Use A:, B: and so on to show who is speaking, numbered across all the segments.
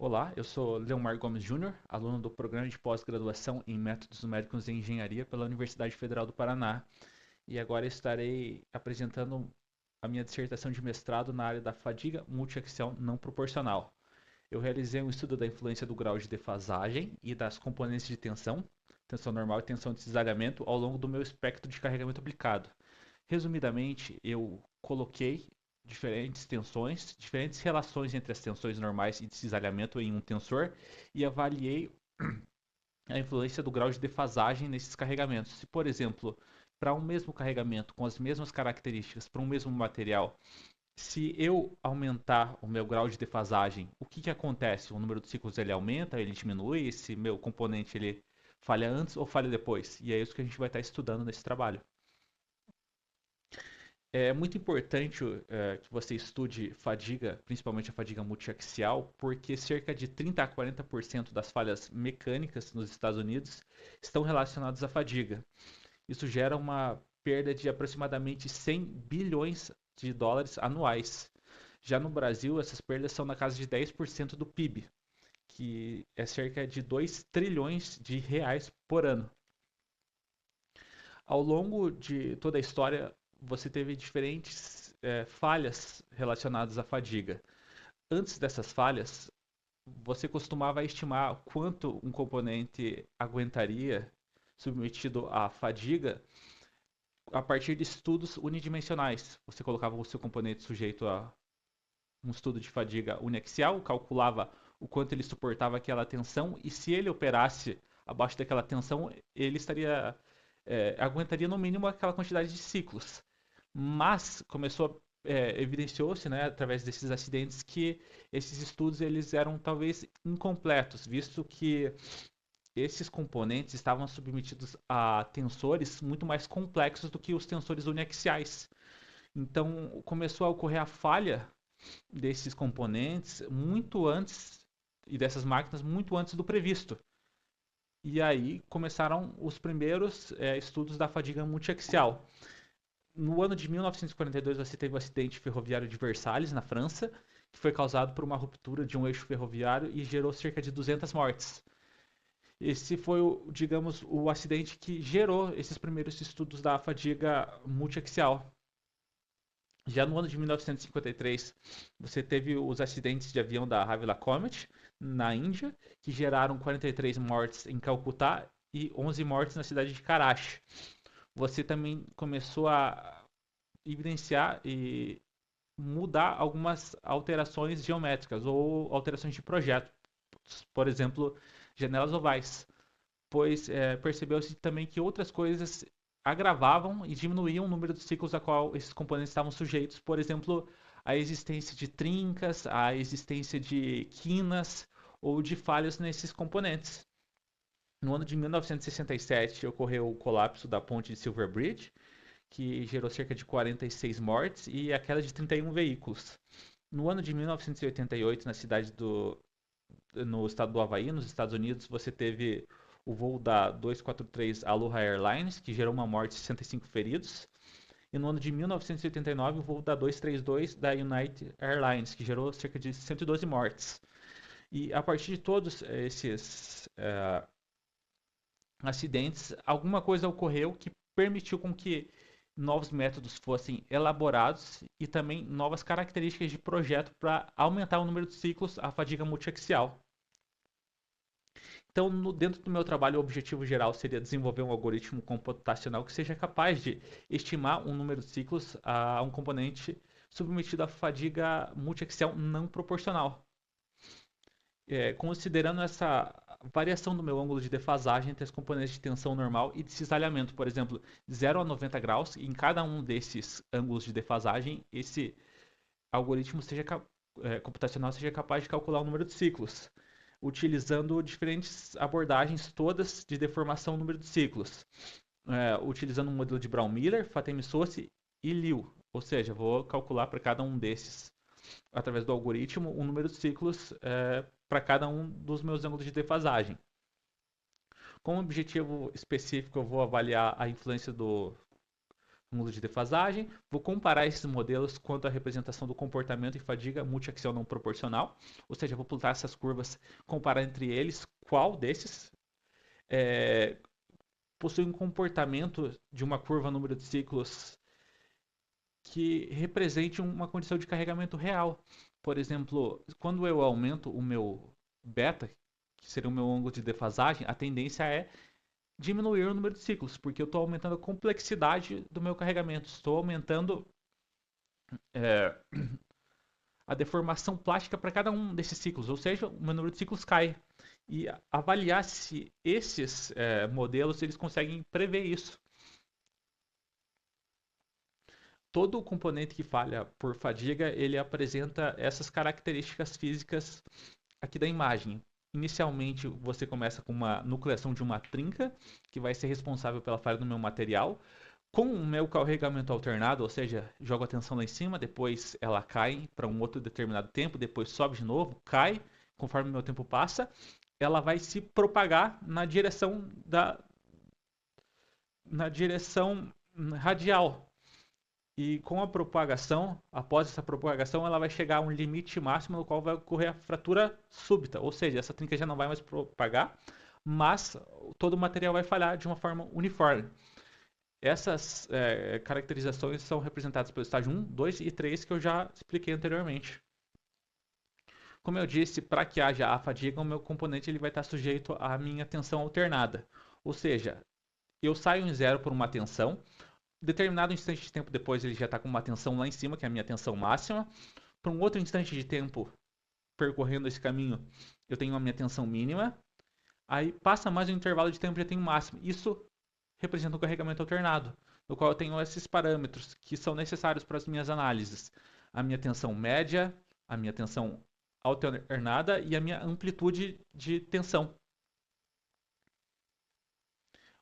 A: Olá, eu sou Leomar Gomes Júnior, aluno do Programa de Pós-Graduação em Métodos Numéricos e Engenharia pela Universidade Federal do Paraná, e agora estarei apresentando a minha dissertação de mestrado na área da fadiga multiaxial não proporcional. Eu realizei um estudo da influência do grau de defasagem e das componentes de tensão, tensão normal e tensão de cisalhamento, ao longo do meu espectro de carregamento aplicado. Resumidamente, eu coloquei diferentes tensões, diferentes relações entre as tensões normais e de cisalhamento em um tensor e avaliei a influência do grau de defasagem nesses carregamentos. Se, por exemplo, para um mesmo carregamento com as mesmas características, para um mesmo material, se eu aumentar o meu grau de defasagem, o que acontece? O número de ciclos ele aumenta, ele diminui, esse meu componente ele falha antes ou falha depois? E é isso que a gente vai estar estudando nesse trabalho. É muito importante que você estude fadiga, principalmente a fadiga multiaxial, porque cerca de 30 a 40% das falhas mecânicas nos Estados Unidos estão relacionadas à fadiga. Isso gera uma perda de aproximadamente 100 bilhões de dólares anuais. Já no Brasil, essas perdas são na casa de 10% do PIB, que é cerca de 2 trilhões de reais por ano. Ao longo de toda a história, você teve diferentes falhas relacionadas à fadiga. Antes dessas falhas, você costumava estimar quanto um componente aguentaria submetido à fadiga a partir de estudos unidimensionais. Você colocava o seu componente sujeito a um estudo de fadiga uniaxial, calculava o quanto ele suportava aquela tensão e se ele operasse abaixo daquela tensão, ele estaria aguentaria no mínimo aquela quantidade de ciclos. Mas evidenciou-se, né, através desses acidentes que esses estudos eles eram talvez incompletos, visto que esses componentes estavam submetidos a tensores muito mais complexos do que os tensores uniaxiais. Então começou a ocorrer a falha desses componentes muito antes e dessas máquinas muito antes do previsto. E aí começaram os primeiros estudos da fadiga multiaxial. No ano de 1942, você teve o acidente ferroviário de Versalhes, na França, que foi causado por uma ruptura de um eixo ferroviário e gerou cerca de 200 mortes. Esse foi, digamos, o acidente que gerou esses primeiros estudos da fadiga multiaxial. Já no ano de 1953, você teve os acidentes de avião da Havila Comet, na Índia, que geraram 43 mortes em Calcutá e 11 mortes na cidade de Karachi. Você também começou a evidenciar e mudar algumas alterações geométricas ou alterações de projeto, por exemplo, janelas ovais, pois percebeu-se também que outras coisas agravavam e diminuíam o número de ciclos a qual esses componentes estavam sujeitos, por exemplo, a existência de trincas, a existência de quinas ou de falhas nesses componentes. No ano de 1967 ocorreu o colapso da ponte de Silver Bridge, que gerou cerca de 46 mortes e a queda de 31 veículos. No ano de 1988, no estado do Havaí, nos Estados Unidos, você teve o voo da 243 Aloha Airlines, que gerou uma morte e 65 feridos. E no ano de 1989, o voo da 232 da United Airlines, que gerou cerca de 112 mortes. E a partir de todos esses acidentes, alguma coisa ocorreu que permitiu com que novos métodos fossem elaborados e também novas características de projeto para aumentar o número de ciclos, a fadiga multiaxial. Então, dentro do meu trabalho, o objetivo geral seria desenvolver um algoritmo computacional que seja capaz de estimar um número de ciclos a um componente submetido à fadiga multiaxial não proporcional. Considerando essa variação do meu ângulo de defasagem entre as componentes de tensão normal e de cisalhamento, por exemplo, de 0 a 90 graus, e em cada um desses ângulos de defasagem, esse algoritmo computacional seja capaz de calcular o número de ciclos, utilizando diferentes abordagens todas de deformação do número de ciclos, utilizando um modelo de Brown-Miller, Fatemi-Sossi e Liu, ou seja, vou calcular para cada um desses através do algoritmo, um número de ciclos para cada um dos meus ângulos de defasagem. Como objetivo específico, eu vou avaliar a influência ângulo de defasagem, vou comparar esses modelos quanto à representação do comportamento e fadiga multiaxial não proporcional, ou seja, vou plotar essas curvas, comparar entre eles qual desses é, possui um comportamento de uma curva número de ciclos que represente uma condição de carregamento real. Por exemplo, quando eu aumento o meu beta, que seria o meu ângulo de defasagem, a tendência é diminuir o número de ciclos, porque eu estou aumentando a complexidade do meu carregamento, estou aumentando é, a deformação plástica para cada um desses ciclos, ou seja, o meu número de ciclos cai. E avaliar se esses modelos eles conseguem prever isso. Todo componente que falha por fadiga, ele apresenta essas características físicas aqui da imagem. Inicialmente, você começa com uma nucleação de uma trinca, que vai ser responsável pela falha do meu material. Com o meu carregamento alternado, ou seja, jogo a tensão lá em cima, depois ela cai para um outro determinado tempo, depois sobe de novo, cai, conforme o meu tempo passa, ela vai se propagar na direção radial. E com a propagação, após essa propagação, ela vai chegar a um limite máximo no qual vai ocorrer a fratura súbita. Ou seja, essa trinca já não vai mais propagar, mas todo o material vai falhar de uma forma uniforme. Essas caracterizações são representadas pelo estágio 1, 2 e 3 que eu já expliquei anteriormente. Como eu disse, para que haja a fadiga, o meu componente ele vai estar sujeito à minha tensão alternada. Ou seja, eu saio em zero por uma tensão, determinado instante de tempo depois ele já está com uma tensão lá em cima, que é a minha tensão máxima. Para um outro instante de tempo percorrendo esse caminho, eu tenho a minha tensão mínima. Aí passa mais um intervalo de tempo e já tenho o máximo. Isso representa um carregamento alternado, no qual eu tenho esses parâmetros que são necessários para as minhas análises. A minha tensão média, a minha tensão alternada e a minha amplitude de tensão.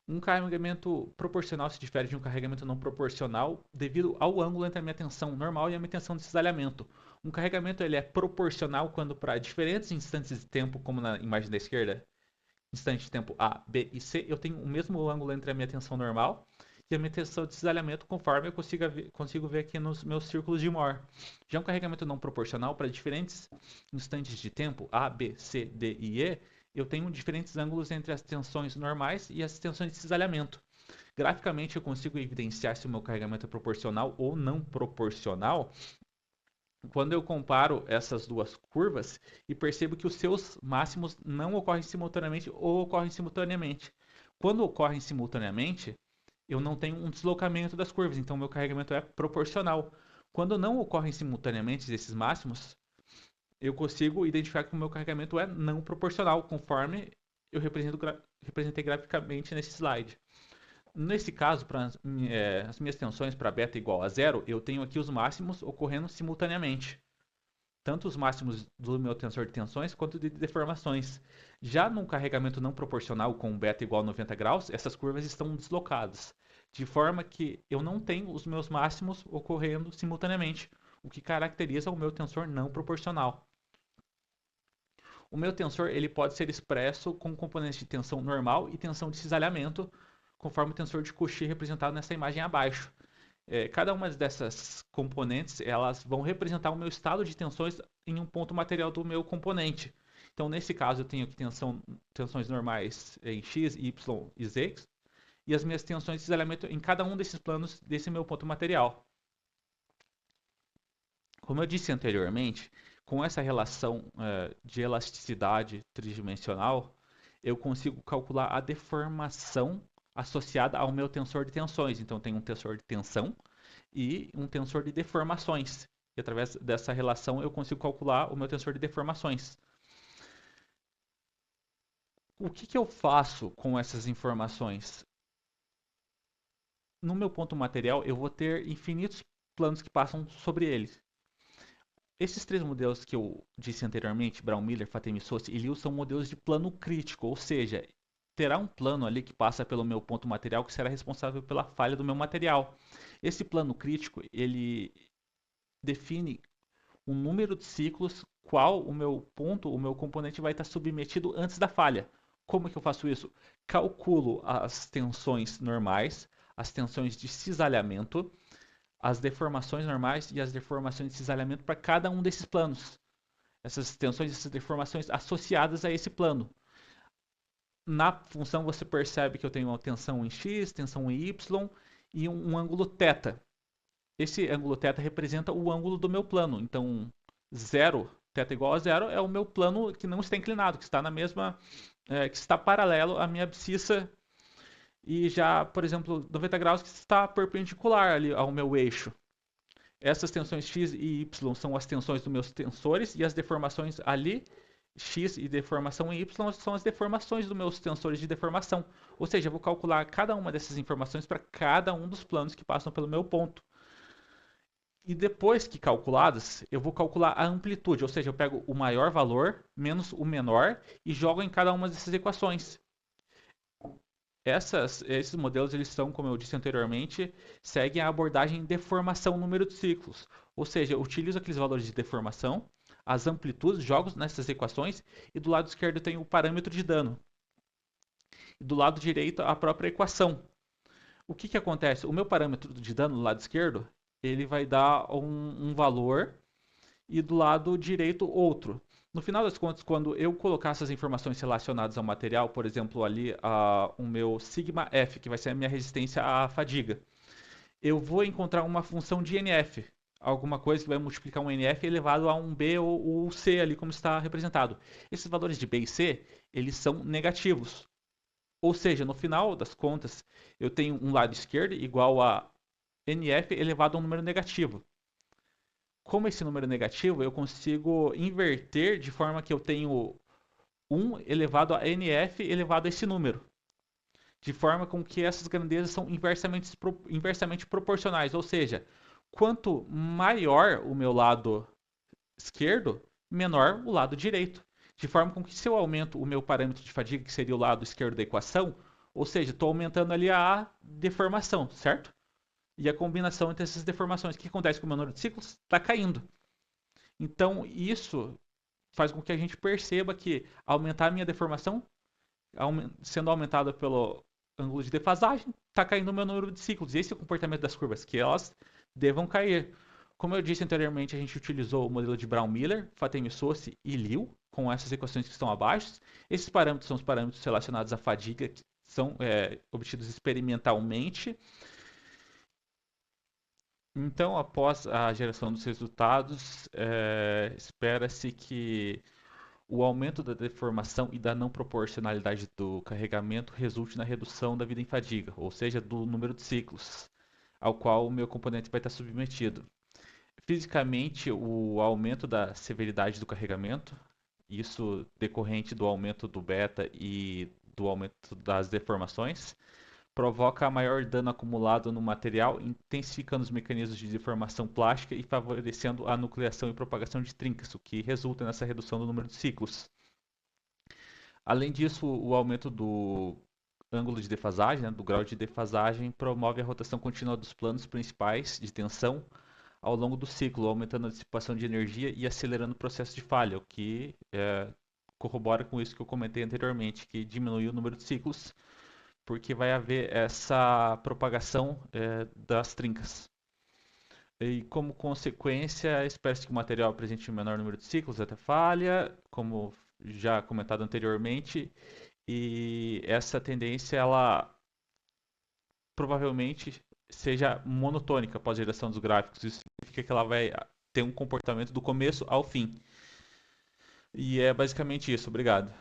A: Um carregamento proporcional se difere de um carregamento não proporcional devido ao ângulo entre a minha tensão normal e a minha tensão de cisalhamento. Um carregamento ele é proporcional quando para diferentes instantes de tempo, como na imagem da esquerda, instante de tempo A, B e C, eu tenho o mesmo ângulo entre a minha tensão normal e a minha tensão de cisalhamento, conforme eu consigo ver aqui nos meus círculos de Mohr. Já um carregamento não proporcional para diferentes instantes de tempo, A, B, C, D e E, eu tenho diferentes ângulos entre as tensões normais e as tensões de cisalhamento. Graficamente, eu consigo evidenciar se o meu carregamento é proporcional ou não proporcional quando eu comparo essas duas curvas e percebo que os seus máximos não ocorrem simultaneamente ou ocorrem simultaneamente. Quando ocorrem simultaneamente, eu não tenho um deslocamento das curvas, então meu carregamento é proporcional. Quando não ocorrem simultaneamente esses máximos, eu consigo identificar que o meu carregamento é não proporcional, conforme eu representei graficamente nesse slide. Nesse caso, para as minhas tensões para beta igual a zero, eu tenho aqui os máximos ocorrendo simultaneamente. Tanto os máximos do meu tensor de tensões quanto de deformações. Já num carregamento não proporcional com beta igual a 90 graus, essas curvas estão deslocadas, de forma que eu não tenho os meus máximos ocorrendo simultaneamente, o que caracteriza o meu tensor não proporcional. O meu tensor ele pode ser expresso com componentes de tensão normal e tensão de cisalhamento, conforme o tensor de Cauchy representado nessa imagem abaixo. Cada uma dessas componentes elas vão representar o meu estado de tensões em um ponto material do meu componente. Então, nesse caso, eu tenho aqui tensões normais em x, y e z, e as minhas tensões de cisalhamento em cada um desses planos desse meu ponto material. Como eu disse anteriormente, com essa relação de elasticidade tridimensional, eu consigo calcular a deformação associada ao meu tensor de tensões. Então, tem um tensor de tensão e um tensor de deformações. E através dessa relação, eu consigo calcular o meu tensor de deformações. O que eu faço com essas informações? No meu ponto material, eu vou ter infinitos planos que passam sobre eles. Esses três modelos que eu disse anteriormente, Brown, Miller, Fatemi-Sossi e Liu, são modelos de plano crítico, ou seja, terá um plano ali que passa pelo meu ponto material que será responsável pela falha do meu material. Esse plano crítico, ele define um número de ciclos qual o meu ponto, o meu componente vai estar submetido antes da falha. Como é que eu faço isso? Calculo as tensões normais, as tensões de cisalhamento, as deformações normais e as deformações de cisalhamento para cada um desses planos. Essas tensões e essas deformações associadas a esse plano. Na função você percebe que eu tenho uma tensão em x, tensão em y e um ângulo θ. Esse ângulo θ representa o ângulo do meu plano. Então, zero, θ igual a zero, é o meu plano que não está inclinado, que está na mesma, que está paralelo à minha abscissa. E já, por exemplo, 90 graus que está perpendicular ali ao meu eixo. Essas tensões x e y são as tensões dos meus tensores e as deformações ali, x e deformação em y, são as deformações dos meus tensores de deformação. Ou seja, eu vou calcular cada uma dessas informações para cada um dos planos que passam pelo meu ponto. E depois que calculadas, eu vou calcular a amplitude, ou seja, eu pego o maior valor menos o menor e jogo em cada uma dessas equações. Esses modelos, eles são, como eu disse anteriormente, seguem a abordagem deformação número de ciclos. Ou seja, eu utilizo aqueles valores de deformação, as amplitudes, jogo nessas equações, e do lado esquerdo eu tenho o parâmetro de dano. E do lado direito, a própria equação. O que acontece? O meu parâmetro de dano do lado esquerdo, ele vai dar um valor, e do lado direito outro. No final das contas, quando eu colocar essas informações relacionadas ao material, por exemplo, ali o meu sigma F, que vai ser a minha resistência à fadiga, eu vou encontrar uma função de NF, alguma coisa que vai multiplicar um NF elevado a um B ou C ali, como está representado. Esses valores de B e C, eles são negativos. Ou seja, no final das contas, eu tenho um lado esquerdo igual a NF elevado a um número negativo. Como esse número é negativo, eu consigo inverter de forma que eu tenho 1 elevado a NF elevado a esse número. De forma com que essas grandezas são inversamente proporcionais. Ou seja, quanto maior o meu lado esquerdo, menor o lado direito. De forma com que se eu aumento o meu parâmetro de fadiga, que seria o lado esquerdo da equação, ou seja, estou aumentando ali a deformação, certo? E a combinação entre essas deformações. O que acontece com o meu número de ciclos? Está caindo. Então, isso faz com que a gente perceba que aumentar a minha deformação, sendo aumentada pelo ângulo de defasagem, está caindo o meu número de ciclos. E esse é o comportamento das curvas, que elas devam cair. Como eu disse anteriormente, a gente utilizou o modelo de Brown-Miller, Fatemi-Sosi e Liu, com essas equações que estão abaixo. Esses parâmetros são os parâmetros relacionados à fadiga, que são obtidos experimentalmente. Então, após a geração dos resultados, espera-se que o aumento da deformação e da não proporcionalidade do carregamento resulte na redução da vida em fadiga, ou seja, do número de ciclos ao qual o meu componente vai estar submetido. Fisicamente, o aumento da severidade do carregamento, isso decorrente do aumento do beta e do aumento das deformações, provoca maior dano acumulado no material, intensificando os mecanismos de deformação plástica e favorecendo a nucleação e propagação de trincas, o que resulta nessa redução do número de ciclos. Além disso, o aumento do ângulo de defasagem, do grau de defasagem, promove a rotação contínua dos planos principais de tensão ao longo do ciclo, aumentando a dissipação de energia e acelerando o processo de falha, o que corrobora com isso que eu comentei anteriormente, que diminui o número de ciclos, porque vai haver essa propagação das trincas. E como consequência, espera-se que o material apresente um menor número de ciclos até falha, como já comentado anteriormente, e essa tendência, ela provavelmente seja monotônica após a geração dos gráficos. Isso significa que ela vai ter um comportamento do começo ao fim. E é basicamente isso. Obrigado.